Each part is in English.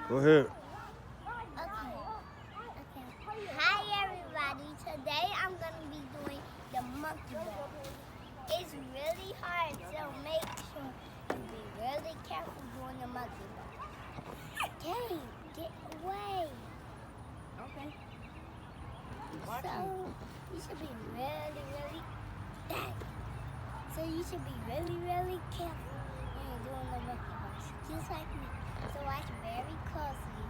Go ahead. Okay. Hi everybody. Today I'm gonna be doing the monkey ball. It's really hard, so make sure you be really careful doing the monkey ball. Okay, get away. Okay. So you should be really So you should be really careful when you're doing the monkey bars, just like me. So watch very closely.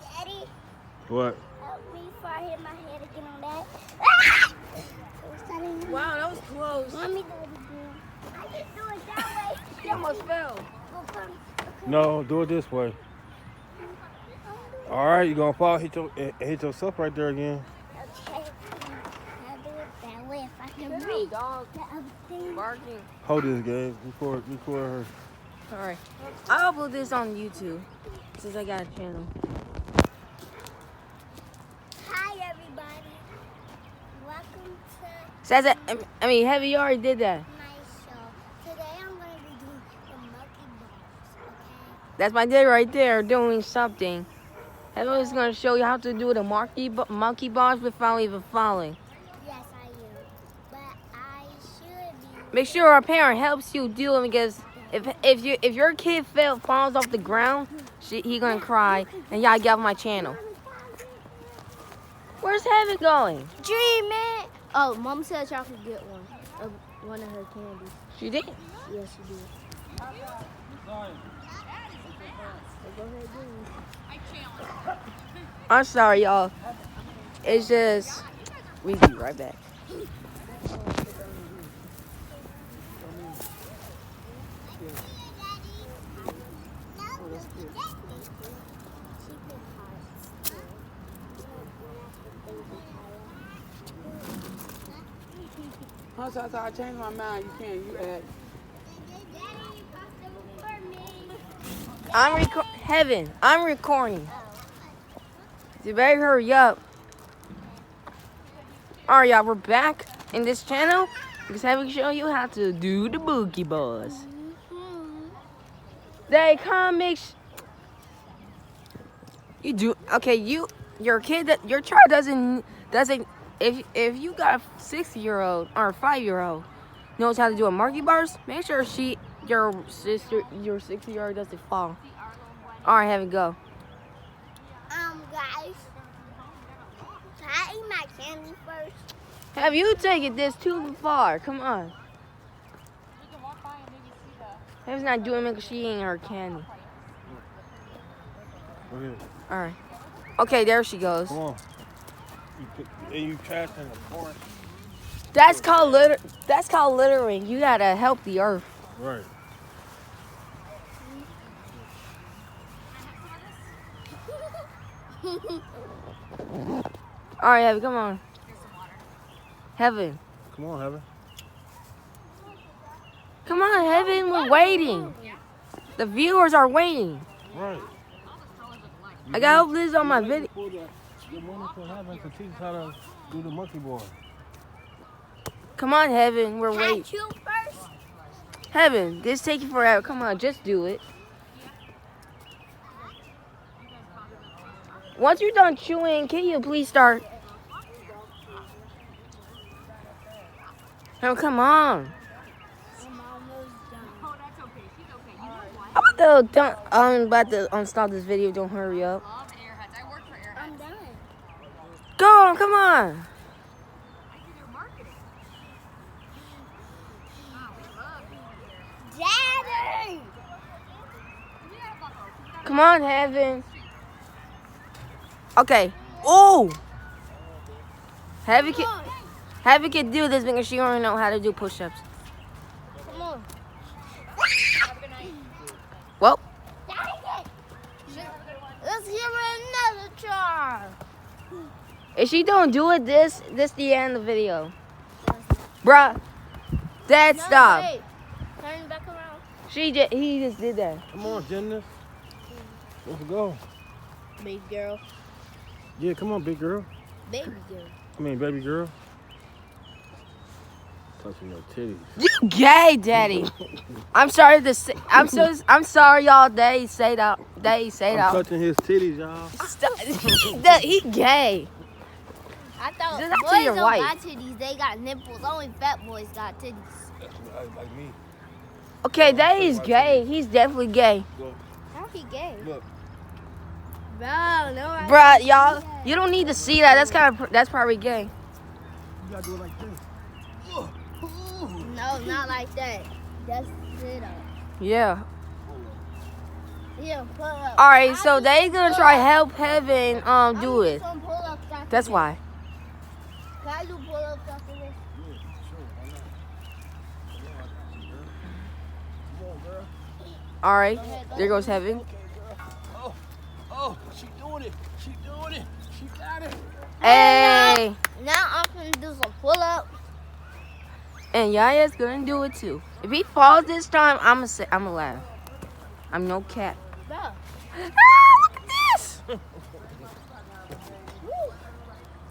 Daddy, What? help me before I hit my head again on that. Wow, that was close. Let me do it again. I can do it that way. She almost fell. No, do it this way. All right, you gonna fall, hit yourself right there again. Okay. I'll do it that way if I can Shut up, reach dog. the other thing. Barking. Hold this, Gabe. Record her. Alright. I'll upload this on YouTube since I got a channel. Hi everybody. Welcome to Says that, Heavy, you already did that. my show. Today I'm going to be doing the monkey bars, okay? That's my dad right there doing something. Heavy is going to show you how to do the monkey bars without even falling. Yes, I am. But I should be. Make sure our parent helps you do it because if your kid falls off the ground, he gonna cry and y'all get off my channel. Where's Heaven going? Dreaming. Oh, Mom said y'all could get one of her candies. She did. Yes, she did. Go ahead, I'm sorry, y'all. It's just we be right back. Once I changed my mind, you can't. You add. Heaven, I'm recording. You better hurry up. Alright, y'all, we're back in this channel because Heaven show you how to do the boogie bars. They comics. You do okay. Your kid, your child doesn't. If you got a 6-year-old or a 5-year-old knows how to do a monkey bars, make sure your 6-year-old doesn't fall. All right, have it go. guys, can I eat my candy first? Have you taken this too far? Come on. Heaven's not doing it because she ain't her candy. Go ahead. All right. Okay, there she goes. Come on. You trash in the forest. That's called littering. You gotta help the earth. Right. All right, Heaven, come on. Heaven. Come on, Heaven. Come on, Heaven, we're waiting. The viewers are waiting. Right. I gotta hope this is on my video. The morning for Heaven to teach how to do the monkey bar. Come on, Heaven, we're Can I waiting. chew first? Heaven, this taking forever. Come on, just do it. Once you're done chewing, can you please start? Oh, come on. I'm about to stop this video. Don't hurry up. I'm done. Go on, come on. Daddy! Come on, Heaven. Okay. Oh! Heaven can do this because she already know how to do push-ups. Come on. Well, Let's give her another try. if she don't do it, this the end of the video. Bruh. Dad, stop. Wait. Turn back around. He just did that. Come on, gymnast. Let's go. Big girl. Yeah, come on, big girl. Baby girl. I mean, baby girl. Touching your titties. You gay, daddy. I'm sorry to say. I'm sorry, y'all. Daddy say that. Daddy say I'm that. touching his titties, y'all. Stop. He gay. I thought Just after boys your don't wife. got titties. They got nipples. Only fat boys got titties. Like me. Okay, daddy's gay. He's definitely gay. How he gay? Look. Bro, no. Bruh, y'all, you don't need to see that. That's probably gay. You gotta do it like this. No, not like that. That's it up. Yeah. Yeah, pull up. All right, so they gonna try help heaven do it. Some pull-ups after That's this. why. Can I do pull-ups after this? All right, there goes heaven. Oh, she doing it. She doing it. She got it. Hey, Now I'm gonna do some pull-ups. and Yaya's gonna do it too. If he falls this time, I'ma laugh. I'm no cat. Bro. Ah, look at this.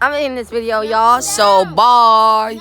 I'm in this video, y'all. So bye.